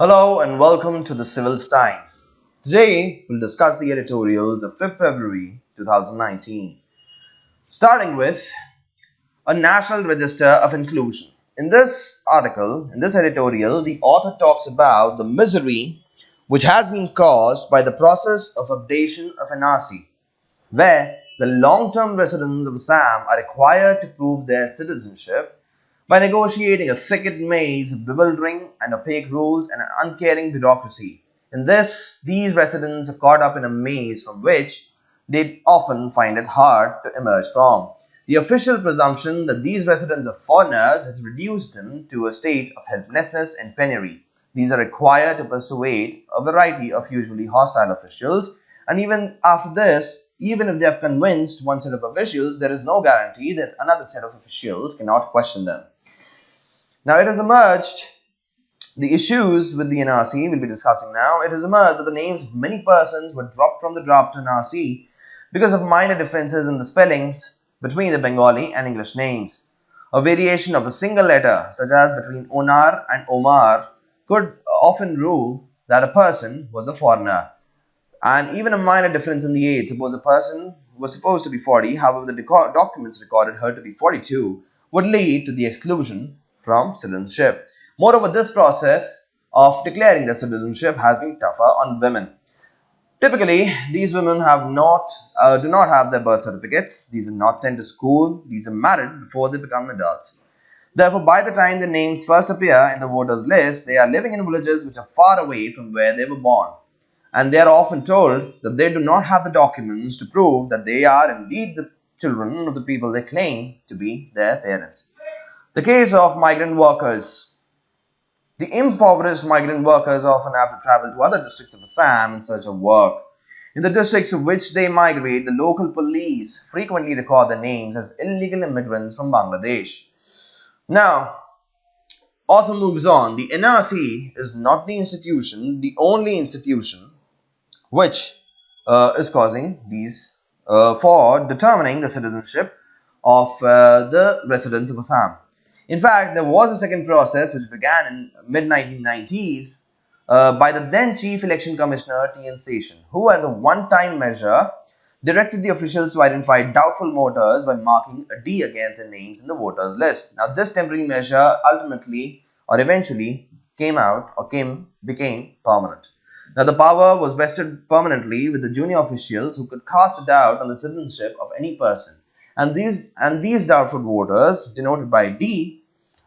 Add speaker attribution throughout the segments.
Speaker 1: Hello and welcome to the Civil Times. Today we'll discuss the editorials of 5th February 2019. Starting with a National Register of Inclusion. In this editorial, the author talks about the misery which has been caused by the process of updation of NRC, where the long-term residents of Assam are required to prove their citizenship by negotiating a thicket maze of bewildering and opaque rules and an uncaring bureaucracy. In this, these residents are caught up in a maze from which they often find it hard to emerge from. The official presumption that these residents are foreigners has reduced them to a state of helplessness and penury. These are required to persuade a variety of usually hostile officials, and even after this, even if they have convinced one set of officials, there is no guarantee that another set of officials cannot question them. Now, it has emerged, the issues with the NRC we'll be discussing now. It has emerged that the names of many persons were dropped from the draft NRC because of minor differences in the spellings between the Bengali and English names. A variation of a single letter, such as between Onar and Omar, could often rule that a person was a foreigner. And even a minor difference in the age, suppose a person was supposed to be 40, however the documents recorded her to be 42, would lead to the exclusion from citizenship. Moreover, this process of declaring their citizenship has been tougher on women. Typically, these women do not have their birth certificates. These are not sent to school. These are married before they become adults. Therefore, by the time their names first appear in the voters list, they are living in villages which are far away from where they were born. And they are often told that they do not have the documents to prove that they are indeed the children of the people they claim to be their parents. The case of migrant workers. The impoverished migrant workers often have to travel to other districts of Assam in search of work. In the districts to which they migrate, the local police frequently record their names as illegal immigrants from Bangladesh. Now, author moves on. The NRC is not the only institution which is causing these for determining the citizenship of the residents of Assam. In fact, there was a second process which began in mid-1990s by the then Chief Election Commissioner T.N. Seshan, who as a one-time measure directed the officials to identify doubtful voters by marking a D against their names in the voters list. Now, this temporary measure eventually became permanent. Now, the power was vested permanently with the junior officials who could cast a doubt on the citizenship of any person. And these doubtful voters, denoted by D,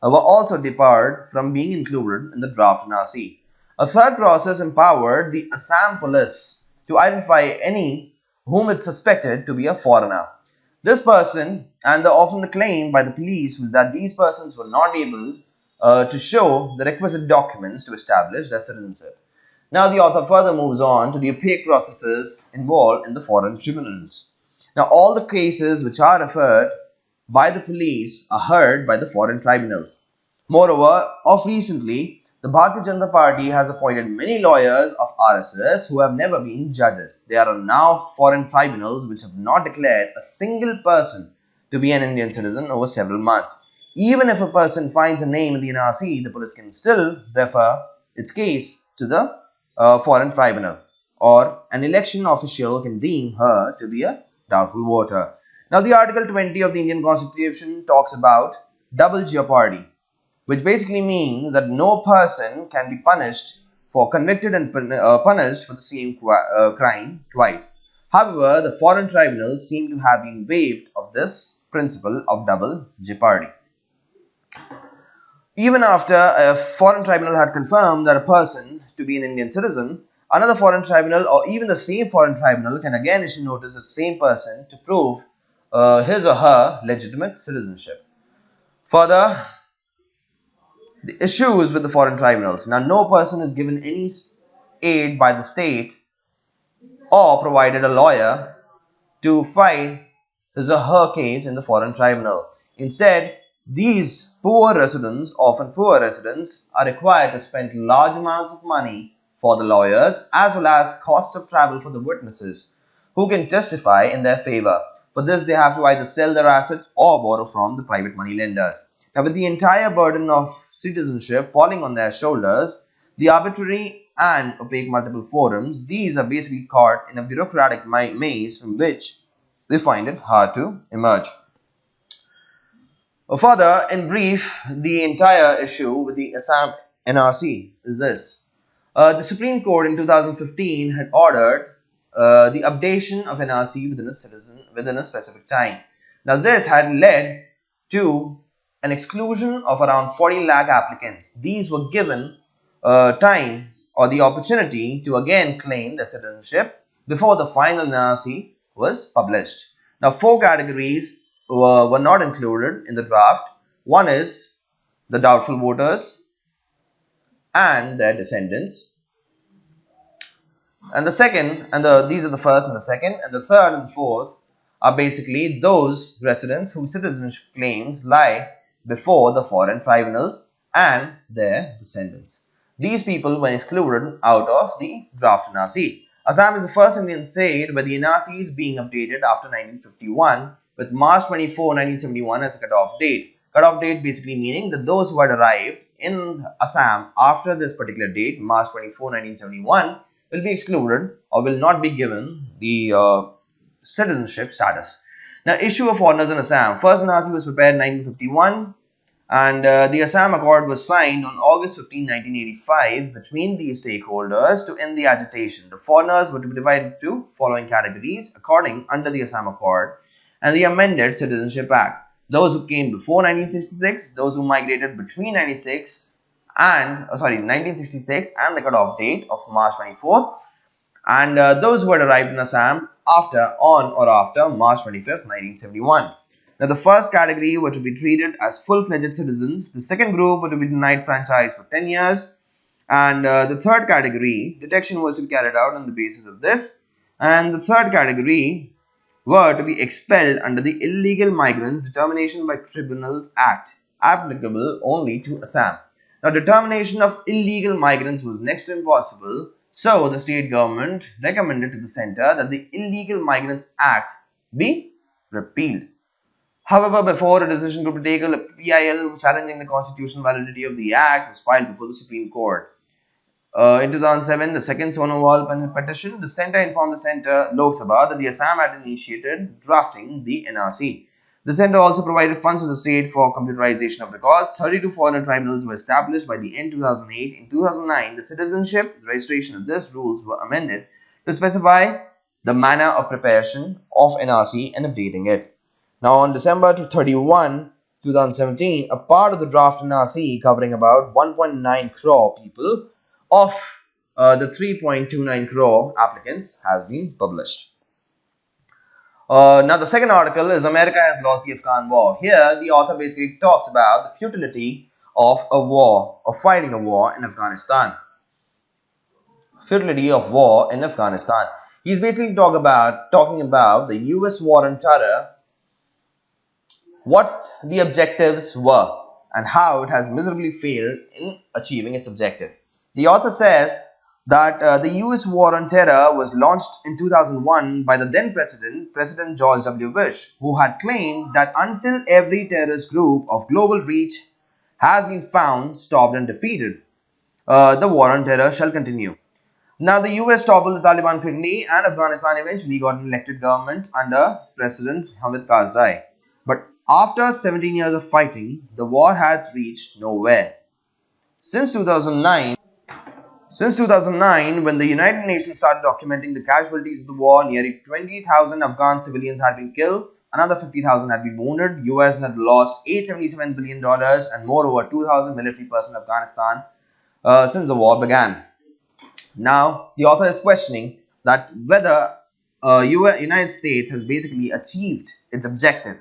Speaker 1: were also debarred from being included in the draft NRC. A third process empowered the Assam police to identify any whom it suspected to be a foreigner. This person, and often the claim by the police, was that these persons were not able to show the requisite documents to establish their citizenship. Now, the author further moves on to the opaque processes involved in the foreign tribunals. Now, all the cases which are referred by the police are heard by the foreign tribunals. Moreover, of recently, the Bharatiya Janata Party has appointed many lawyers of RSS who have never been judges. There are now foreign tribunals which have not declared a single person to be an Indian citizen over several months. Even if a person finds a name in the NRC, the police can still refer its case to the foreign tribunal, or an election official can deem her to be a doubtful voter. Now, the Article 20 of the Indian Constitution talks about double jeopardy, which basically means that no person can be punished for convicted and punished for the same crime twice. However, the foreign tribunals seem to have been waived of this principle of double jeopardy. Even after a foreign tribunal had confirmed that a person to be an Indian citizen, another foreign tribunal or even the same foreign tribunal can again issue notice of the same person to prove his or her legitimate citizenship. Further, the issues with the foreign tribunals. Now, no person is given any aid by the state or provided a lawyer to fight his or her case in the foreign tribunal. Instead, these often poor residents, are required to spend large amounts of money for the lawyers as well as costs of travel for the witnesses who can testify in their favor. For this, they have to either sell their assets or borrow from the private money lenders. Now, with the entire burden of citizenship falling on their shoulders, the arbitrary and opaque multiple forums, these are basically caught in a bureaucratic maze from which they find it hard to emerge. Further, in brief, the entire issue with the Assam NRC is this. The Supreme Court in 2015 had ordered the updation of NRC within a specific time. Now, this had led to an exclusion of around 40 lakh applicants. These were given time or the opportunity to again claim their citizenship before the final NRC was published. Now, 4 categories were not included in the draft. One is the doubtful voters and their descendants. And the second, these are the first and the second, and the third and the fourth are basically those residents whose citizenship claims lie before the foreign tribunals and their descendants. These people were excluded out of the draft NRC. Assam is the first Indian state where the NRC is being updated after 1951 with March 24, 1971 as a cutoff date. Cutoff date basically meaning that those who had arrived in Assam after this particular date, March 24, 1971, will be excluded or will not be given the citizenship status. Now, issue of foreigners in Assam. First NRC was prepared in 1951 and the Assam Accord was signed on August 15, 1985 between the stakeholders to end the agitation. The foreigners were to be divided into following categories according under the Assam Accord and the amended Citizenship Act. Those who came before 1966, those who migrated between 1966 and the cutoff date of March 24th, and those who had arrived in Assam on or after March 25th, 1971. Now, the first category were to be treated as full-fledged citizens. The second group were to be denied franchise for 10 years. And the third category, detection was to be carried out on the basis of this. And the third category were to be expelled under the Illegal Migrants Determination by Tribunals Act, applicable only to Assam. Now, determination of illegal migrants was next to impossible, so the state government recommended to the centre that the Illegal Migrants Act be repealed. However, before a decision could be taken, a PIL challenging the constitutional validity of the act was filed before the Supreme Court. In 2007, the second Sonowal petition, the centre informed the centre Lok Sabha that the Assam had initiated drafting the NRC. The centre also provided funds to the state for computerization of records. 32 foreign tribunals were established by the end 2008. In 2009, the citizenship registration of these rules were amended to specify the manner of preparation of NRC and updating it. Now, on December 31, 2017, a part of the draft NRC covering about 1.9 crore people of the 3.29 crore applicants has been published. Now, the second article is America has lost the Afghan war. Here, the author basically talks about the futility of a war, of fighting a war in Afghanistan. Futility of war in Afghanistan. He's basically talking about the US war on terror, what the objectives were, and how it has miserably failed in achieving its objective. The author says that the US war on terror was launched in 2001 by the then President George W. Bush, who had claimed that until every terrorist group of global reach has been found, stopped and defeated, the war on terror shall continue. Now, the US toppled the Taliban quickly and Afghanistan eventually got an elected government under President Hamid Karzai. But after 17 years of fighting, the war has reached nowhere. Since 2009, when the United Nations started documenting the casualties of the war, nearly 20,000 Afghan civilians had been killed, another 50,000 had been wounded, US had lost $877 billion and moreover 2,000 military personnel in Afghanistan since the war began. Now, the author is questioning that whether United States has basically achieved its objective.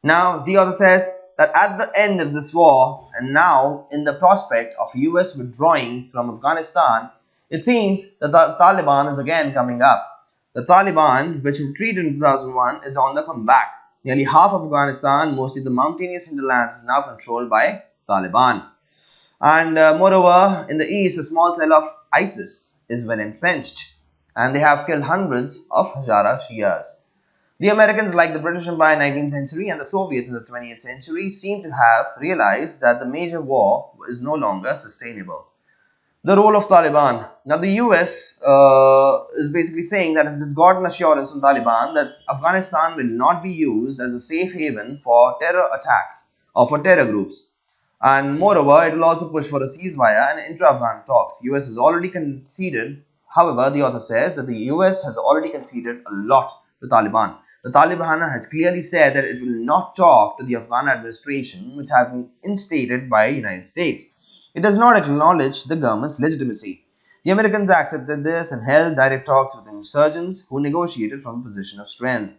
Speaker 1: Now, the author says that at the end of this war and now in the prospect of US withdrawing from Afghanistan, it seems that the Taliban is again coming up. The Taliban, which retreated in 2001, is on the comeback. Nearly half of Afghanistan, mostly the mountainous hinterlands, is now controlled by Taliban. And moreover, in the east, a small cell of ISIS is well entrenched, and they have killed hundreds of Hazara Shias. The Americans, like the British Empire in the 19th century and the Soviets in the 20th century, seem to have realized that the major war is no longer sustainable. The role of Taliban. Now, the US is basically saying that it has gotten assurance from Taliban that Afghanistan will not be used as a safe haven for terror attacks or for terror groups. And moreover, it will also push for a ceasefire and intra-Afghan talks. US has already conceded. However, the author says that the US has already conceded a lot to Taliban. The Taliban has clearly said that it will not talk to the Afghan administration, which has been instated by the United States. It does not acknowledge the government's legitimacy. The Americans accepted this and held direct talks with insurgents who negotiated from a position of strength.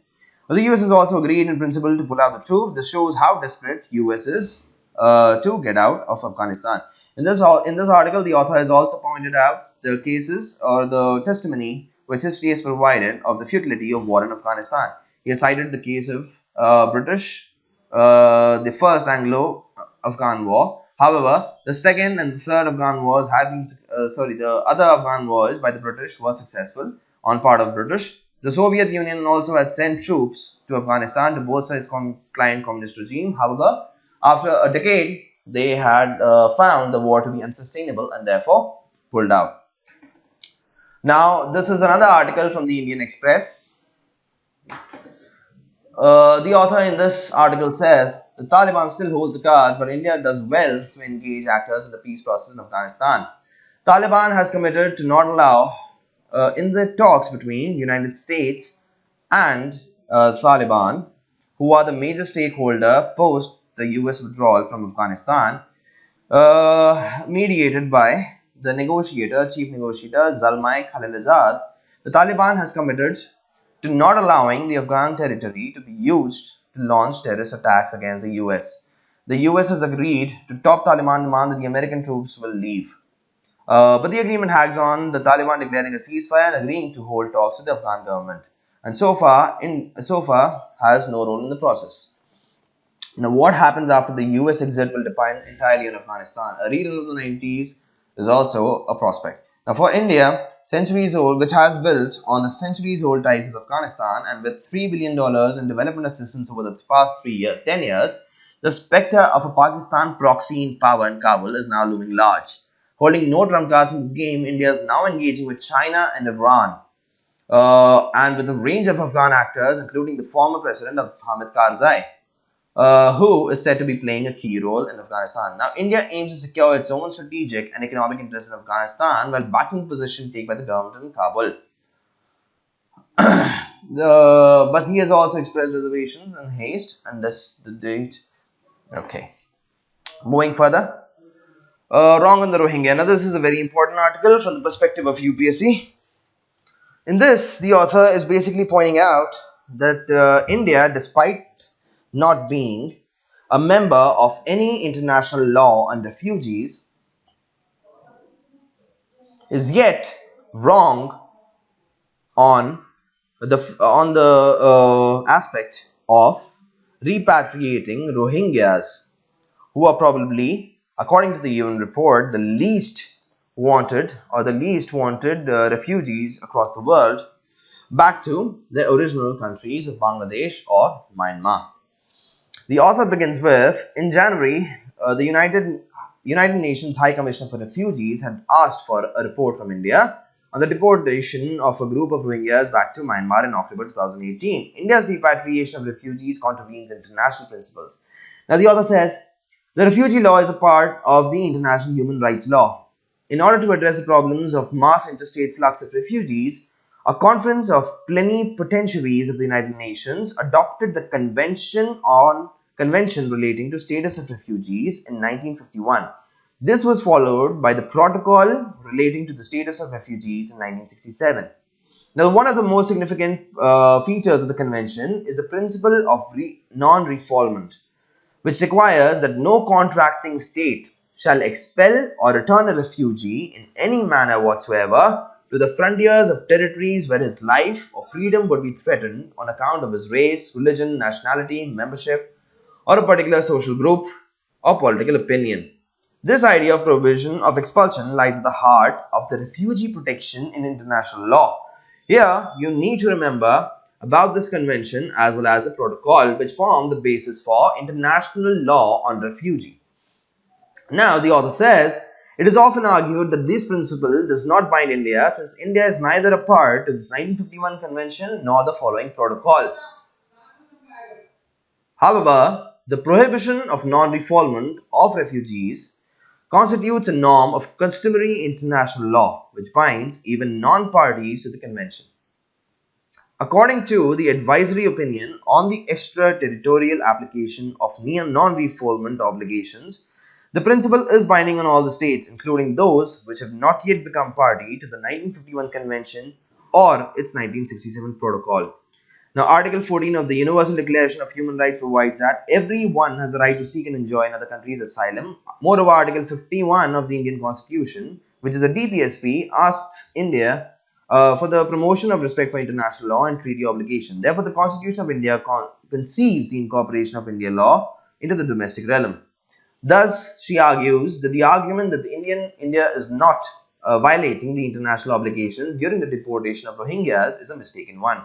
Speaker 1: The US has also agreed in principle to pull out the troops. This shows how desperate US is to get out of Afghanistan. In this article, the author has also pointed out the cases or the testimony which history has provided of the futility of war in Afghanistan. He has cited the case of British, the first Anglo-Afghan war. However, the second and the third Afghan wars had been, the other Afghan wars by the British were successful on part of British. The Soviet Union also had sent troops to Afghanistan to bolster its client communist regime. However, after a decade, they had found the war to be unsustainable and therefore pulled out. Now, this is another article from the Indian Express. The author in this article says the Taliban still holds the cards, but India does well to engage actors in the peace process in Afghanistan. Taliban has committed to not allow in the talks between United States and Taliban, who are the major stakeholder post the US withdrawal from Afghanistan, mediated by the chief negotiator Zalmay Khalilzad. The Taliban has committed to not allowing the Afghan territory to be used to launch terrorist attacks against the US. The US has agreed to top Taliban demand that the American troops will leave. But the agreement hangs on the Taliban declaring a ceasefire and agreeing to hold talks with the Afghan government. And so far has no role in the process. Now, what happens after the US exit will depend entirely on Afghanistan. A read of the 90s is also a prospect. Now, for India, centuries old, which has built on the centuries old ties with Afghanistan, and with $3 billion in development assistance over the past 10 years, the spectre of a Pakistan proxy in power in Kabul is now looming large. Holding no trump cards in this game, India is now engaging with China and Iran, and with a range of Afghan actors, including the former president of Hamid Karzai, who is said to be playing a key role in Afghanistan. Now, India aims to secure its own strategic and economic interests in Afghanistan while backing the position taken by the government in Kabul. But he has also expressed reservations and haste, and this the date. Okay. Moving further. Wrong on the Rohingya. Now, this is a very important article from the perspective of UPSC. In this, the author is basically pointing out that India, despite not being a member of any international law on refugees, is yet wrong on the aspect of repatriating Rohingyas, who are probably, according to the UN report, the least wanted refugees across the world back to their original countries of Bangladesh or Myanmar. The author begins with, in January, the United Nations High Commissioner for Refugees had asked for a report from India on the deportation of a group of Rohingyas back to Myanmar in October 2018. India's repatriation of refugees contravenes international principles. Now, the author says, the refugee law is a part of the international human rights law. In order to address the problems of mass interstate flux of refugees, a conference of plenipotentiaries of the United Nations adopted the Convention relating to status of refugees in 1951. This was followed by the Protocol relating to the status of refugees in 1967. Now, one of the most significant features of the convention is the principle of non-refoulement, which requires that no contracting state shall expel or return a refugee in any manner whatsoever to the frontiers of territories where his life or freedom would be threatened on account of his race, religion, nationality, membership, or a particular social group or political opinion. This idea of provision of expulsion lies at the heart of the refugee protection in international law. Here, you need to remember about this convention as well as the protocol, which form the basis for international law on refugee. Now, the author says, It is often argued that this principle does not bind India, since India is neither a part to this 1951 convention nor the following protocol. However, the prohibition of non-refoulement of refugees constitutes a norm of customary international law, which binds even non-parties to the convention. According to the advisory opinion on the extraterritorial application of non-refoulement obligations, the principle is binding on all the states, including those which have not yet become party to the 1951 convention or its 1967 protocol. Now, Article 14 of the Universal Declaration of Human Rights provides that everyone has the right to seek and enjoy another country's asylum. Moreover, Article 51 of the Indian Constitution, which is a DPSP, asks India for the promotion of respect for international law and treaty obligation. Therefore, the Constitution of India conceives the incorporation of Indian law into the domestic realm. Thus, she argues that the argument that India is not violating the international obligations during the deportation of Rohingyas is a mistaken one.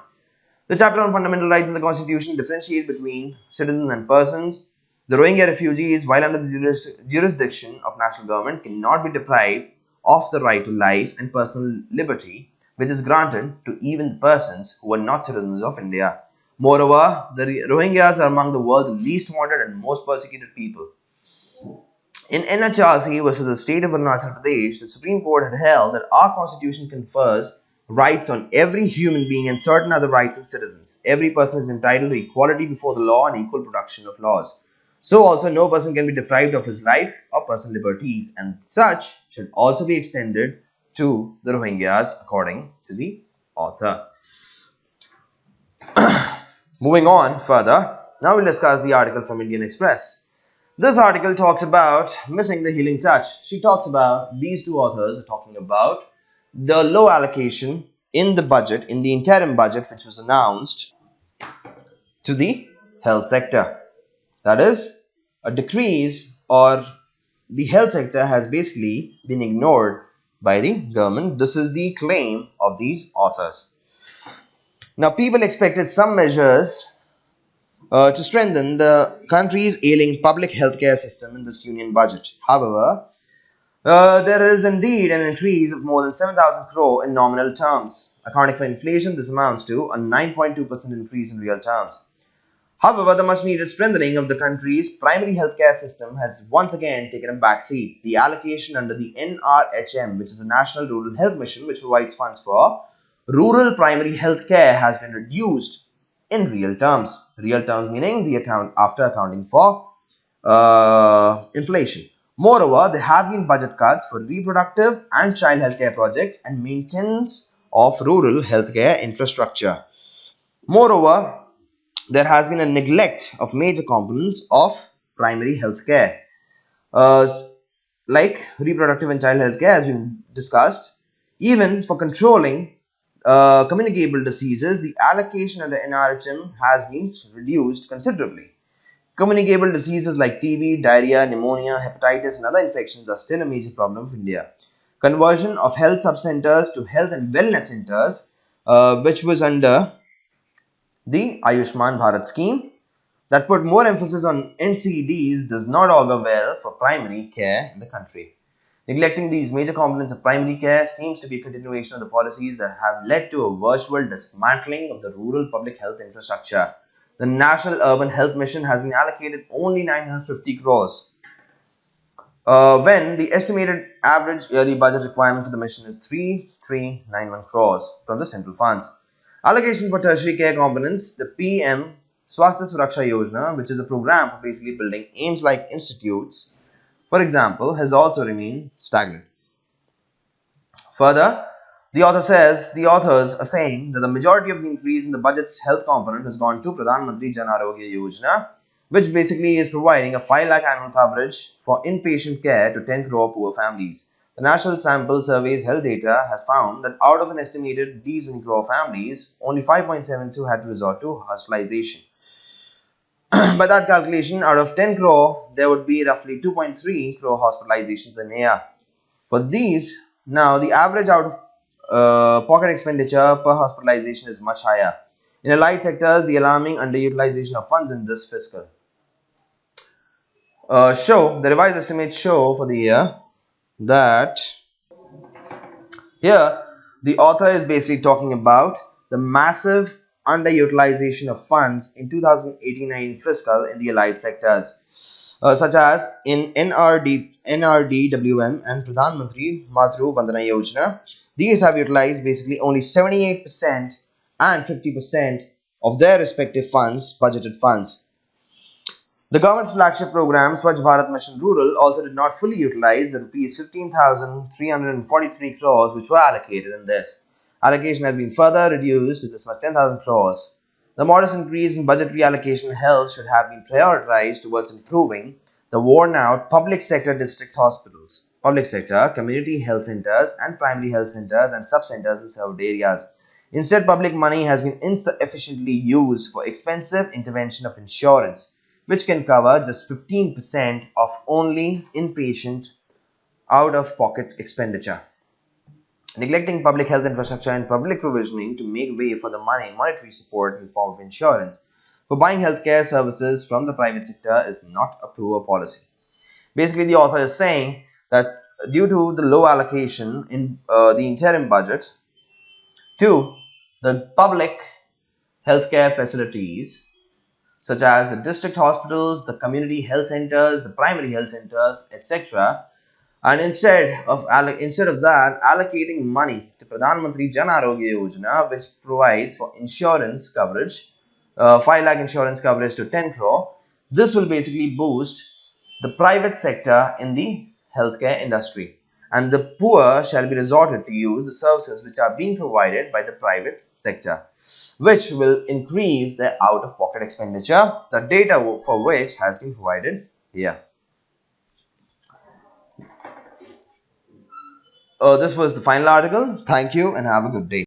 Speaker 1: The chapter on fundamental rights in the Constitution differentiates between citizens and persons. The Rohingya refugees, while under the jurisdiction of national government, cannot be deprived of the right to life and personal liberty, which is granted to even the persons who are not citizens of India. Moreover, the Rohingyas are among the world's least wanted and most persecuted people. In NHRC versus the state of Arunachal Pradesh, the Supreme Court had held that our Constitution confers rights on every human being and certain other rights and citizens. Every person is entitled to equality before the law and equal production of laws. So also no person can be deprived of his life or personal liberties, and such should also be extended to the Rohingyas according to the author. Moving on further, now we'll discuss the article from Indian Express. This article talks about missing the healing touch. She talks about, these two authors are talking about the low allocation in the budget, in the interim budget which was announced to the health sector. That is, a decrease, or the health sector has basically been ignored by the government. This is the claim of these authors. Now, people expected some measures to strengthen the country's ailing public healthcare system in this union budget. However, there is indeed an increase of more than 7,000 crore in nominal terms. Accounting for inflation, this amounts to a 9.2% increase in real terms. However, the much needed strengthening of the country's primary healthcare system has once again taken a backseat. The allocation under the NRHM, which is the National Rural Health Mission, which provides funds for rural primary healthcare, has been reduced in real terms. Real terms meaning the account after accounting for inflation. Moreover, there have been budget cuts for reproductive and child healthcare projects and maintenance of rural healthcare infrastructure. Moreover, there has been a neglect of major components of primary healthcare, like reproductive and child healthcare has been discussed. Even for controlling communicable diseases, the allocation under NRHM has been reduced considerably. Communicable diseases like TB, diarrhea, pneumonia, hepatitis and other infections are still a major problem for India. Conversion of health sub-centers to health and wellness centers, which was under the Ayushman Bharat scheme, that put more emphasis on NCDs, does not augur well for primary care in the country. Neglecting these major components of primary care seems to be a continuation of the policies that have led to a virtual dismantling of the rural public health infrastructure. The National Urban Health Mission has been allocated only 950 crores, when the estimated average yearly budget requirement for the mission is 3,391 crores from the central funds. Allocation for tertiary care components, the PM Swasthya Suraksha Yojana, which is a program for basically building AIIMS-like institutes, for example, has also remained stagnant. Further, the authors are saying that the majority of the increase in the budget's health component has gone to Pradhan Mantri Jan Arogya Yojana, which basically is providing a 5 lakh annual coverage for inpatient care to 10 crore poor families. The National Sample Survey's health data has found that out of an estimated these many crore families, only 5.72 had to resort to hospitalization. By that calculation, out of 10 crore, there would be roughly 2.3 crore hospitalizations in a year. For these, now the average out-of-pocket expenditure per hospitalization is much higher. In allied sectors, the alarming underutilization of funds in this fiscal the revised estimates show for the year that here the author is basically talking about the massive underutilization of funds in 2018-19 fiscal in the allied sectors, such as in NRDWM and Pradhan Mantri Matru Vandana Yojana. These have utilized basically only 78% and 50% of their respective funds, budgeted funds. The government's flagship program, Swachh Bharat Mission Rural, also did not fully utilize the rupees 15,343 crores which were allocated in this. Allocation has been further reduced to this much 10,000 crores. The modest increase in budgetary allocation held should have been prioritized towards improving the worn-out public sector district hospitals, public sector, community health centers, and primary health centers and sub-centers in served areas. Instead, public money has been insufficiently used for expensive intervention of insurance, which can cover just 15% of only inpatient out-of-pocket expenditure. Neglecting public health infrastructure and public provisioning to make way for the monetary support in the form of insurance for buying healthcare services from the private sector is not a poor policy. Basically, the author is saying that due to the low allocation in the interim budget to the public healthcare facilities, such as the district hospitals, the community health centers, the primary health centers, etc., and instead of that, allocating money to Pradhan Mantri Jan Arogya Yojana, which provides for insurance coverage, 5 lakh insurance coverage to 10 crore, this will basically boost the private sector in the healthcare industry, and the poor shall be resorted to use the services which are being provided by the private sector, which will increase their out-of-pocket expenditure, the data for which has been provided here. This was the final article. Thank you and have a good day.